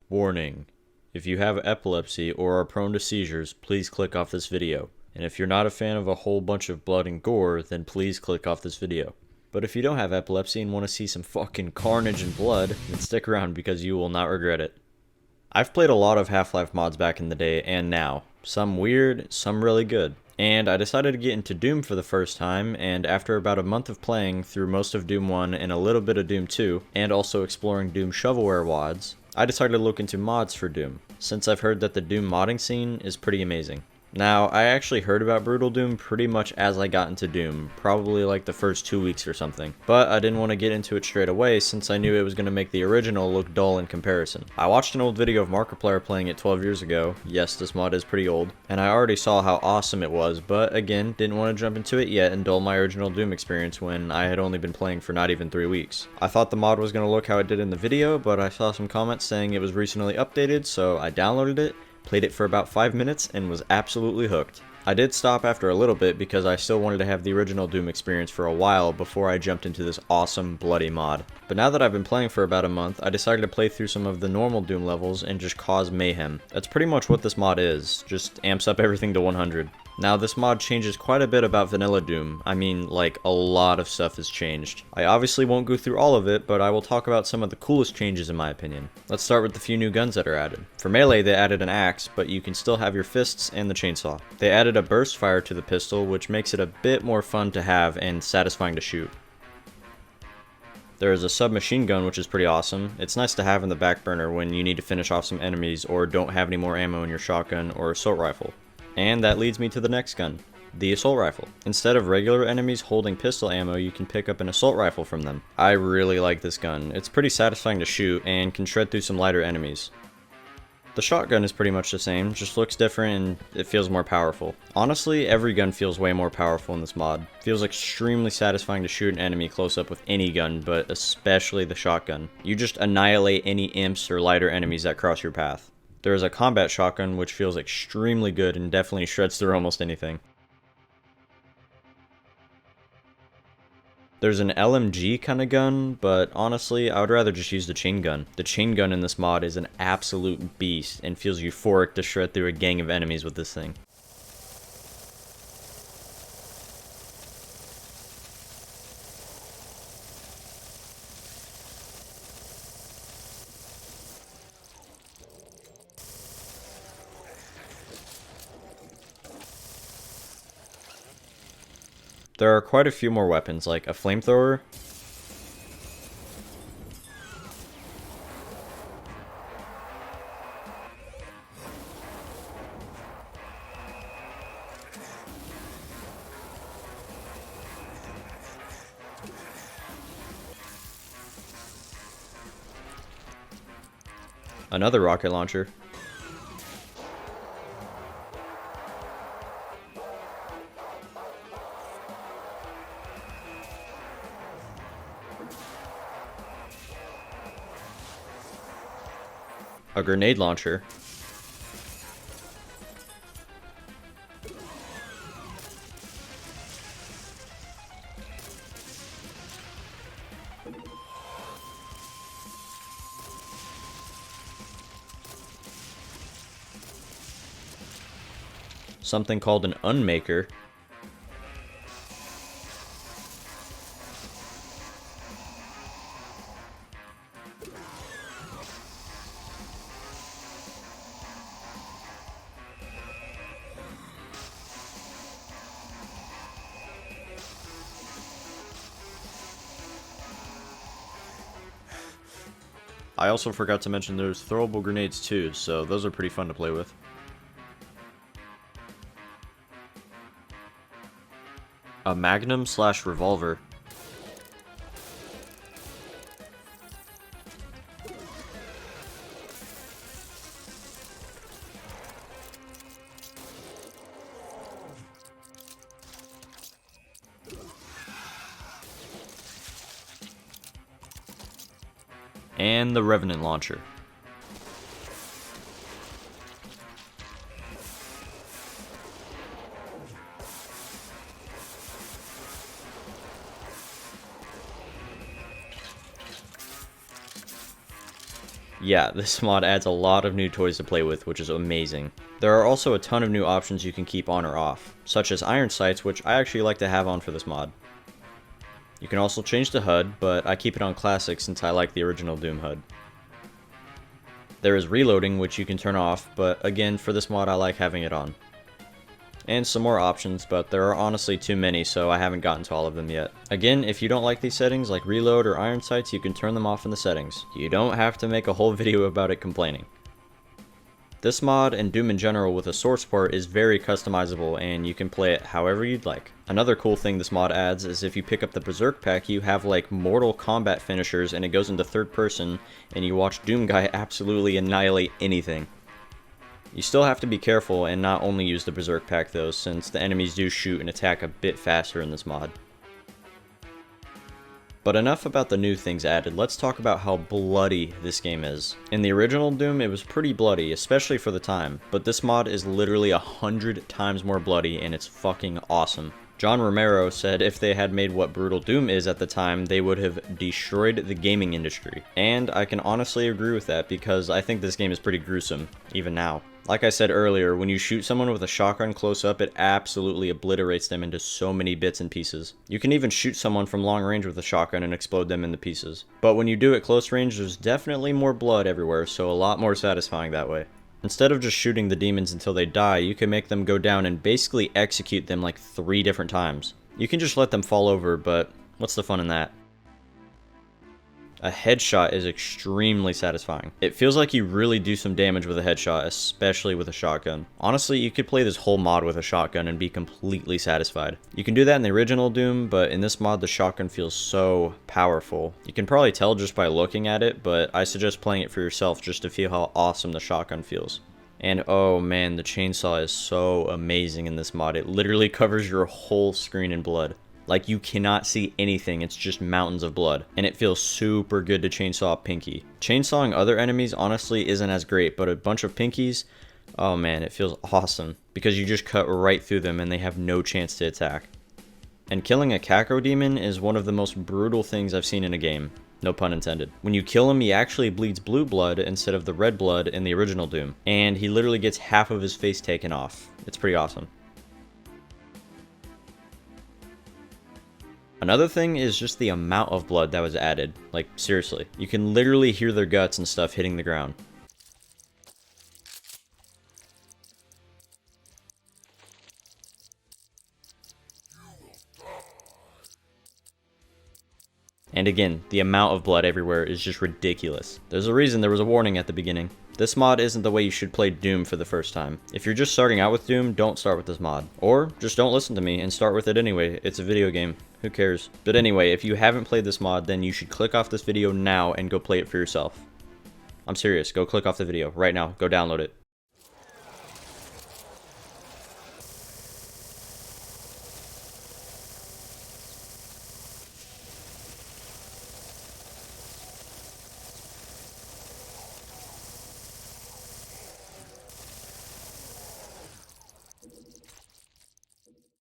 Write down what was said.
Warning: if you have epilepsy or are prone to seizures, please click off this video. And if you're not a fan of a whole bunch of blood and gore, then please click off this video. But if you don't have epilepsy and want to see some fucking carnage and blood, then stick around because you will not regret it. I've played a lot of Half-Life mods back in the day and now. Some weird, some really good. And I decided to get into Doom for the first time, and after about a month of playing through most of Doom 1 and a little bit of Doom 2, and also exploring Doom shovelware WODs, I decided to look into mods for Doom, since I've heard that the Doom modding scene is pretty amazing. Now, I actually heard about Brutal Doom pretty much as I got into Doom, probably like the first 2 weeks or something, but I didn't want to get into it straight away since I knew it was going to make the original look dull in comparison. I watched an old video of Markiplier playing it 12 years ago, yes, this mod is pretty old, and I already saw how awesome it was, but again, didn't want to jump into it yet and dull my original Doom experience when I had only been playing for not even 3 weeks. I thought the mod was going to look how it did in the video, but I saw some comments saying it was recently updated, so I downloaded it, played it for about 5 minutes, and was absolutely hooked. I did stop after a little bit because I still wanted to have the original Doom experience for a while before I jumped into this awesome bloody mod. But now that I've been playing for about a month, I decided to play through some of the normal Doom levels and just cause mayhem. That's pretty much what this mod is, just amps up everything to 100. Now this mod changes quite a bit about vanilla Doom. I mean, like, a lot of stuff has changed. I obviously won't go through all of it, but I will talk about some of the coolest changes in my opinion. Let's start with the few new guns that are added. For melee they added an axe, but you can still have your fists and the chainsaw. They added a burst fire to the pistol, which makes it a bit more fun to have and satisfying to shoot. There is a submachine gun, which is pretty awesome. It's nice to have in the back burner when you need to finish off some enemies or don't have any more ammo in your shotgun or assault rifle. And that leads me to the next gun, the assault rifle. Instead of regular enemies holding pistol ammo, you can pick up an assault rifle from them. I really like this gun. It's pretty satisfying to shoot and can shred through some lighter enemies. The shotgun is pretty much the same, just looks different and it feels more powerful. Honestly, every gun feels way more powerful in this mod. Feels extremely satisfying to shoot an enemy close up with any gun, but especially the shotgun. You just annihilate any imps or lighter enemies that cross your path. There is a combat shotgun which feels extremely good and definitely shreds through almost anything. There's an LMG kind of gun, but honestly, I would rather just use the chain gun. The chain gun in this mod is an absolute beast and feels euphoric to shred through a gang of enemies with this thing. There are quite a few more weapons, like a flamethrower, another rocket launcher, a grenade launcher, something called an unmaker, I also forgot to mention there's throwable grenades too, so those are pretty fun to play with. A magnum/revolver, and the Revenant launcher. Yeah, this mod adds a lot of new toys to play with, which is amazing. There are also a ton of new options you can keep on or off, such as iron sights, which I actually like to have on for this mod. You can also change the HUD, but I keep it on classic since I like the original Doom HUD. There is reloading, which you can turn off, but again, for this mod I like having it on. And some more options, but there are honestly too many, so I haven't gotten to all of them yet. Again, if you don't like these settings like reload or iron sights, you can turn them off in the settings. You don't have to make a whole video about it complaining. This mod, and Doom in general with a sword support, is very customizable and you can play it however you'd like. Another cool thing this mod adds is if you pick up the Berserk pack, you have like Mortal Kombat finishers and it goes into third person and you watch Doom Guy absolutely annihilate anything. You still have to be careful and not only use the Berserk pack though, since the enemies do shoot and attack a bit faster in this mod. But enough about the new things added, let's talk about how bloody this game is. In the original Doom, it was pretty bloody, especially for the time, but this mod is literally 100 times more bloody and it's fucking awesome. John Romero said if they had made what Brutal Doom is at the time, they would have destroyed the gaming industry. And I can honestly agree with that because I think this game is pretty gruesome, even now. Like I said earlier, when you shoot someone with a shotgun close up, it absolutely obliterates them into so many bits and pieces. You can even shoot someone from long range with a shotgun and explode them into pieces. But when you do it close range, there's definitely more blood everywhere, so a lot more satisfying that way. Instead of just shooting the demons until they die, you can make them go down and basically execute them like 3 different times. You can just let them fall over, but what's the fun in that? A headshot is extremely satisfying. It feels like you really do some damage with a headshot, especially with a shotgun. Honestly, you could play this whole mod with a shotgun and be completely satisfied. You can do that in the original Doom, but in this mod the shotgun feels so powerful. You can probably tell just by looking at it, but I suggest playing it for yourself just to feel how awesome the shotgun feels. And oh man, the chainsaw is so amazing in this mod. It literally covers your whole screen in blood. Like, you cannot see anything, it's just mountains of blood. And it feels super good to chainsaw Pinky. Chainsawing other enemies honestly isn't as great, but a bunch of Pinkies, oh man, it feels awesome. Because you just cut right through them and they have no chance to attack. And killing a Cacro Demon is one of the most brutal things I've seen in a game. No pun intended. When you kill him, he actually bleeds blue blood instead of the red blood in the original Doom. And he literally gets half of his face taken off. It's pretty awesome. Another thing is just the amount of blood that was added. Like, seriously. You can literally hear their guts and stuff hitting the ground. And again, the amount of blood everywhere is just ridiculous. There's a reason there was a warning at the beginning. This mod isn't the way you should play Doom for the first time. If you're just starting out with Doom, don't start with this mod. Or, just don't listen to me and start with it anyway. It's a video game. Who cares? But anyway, if you haven't played this mod, then you should click off this video now and go play it for yourself. I'm serious. Go click off the video right now. Go download it.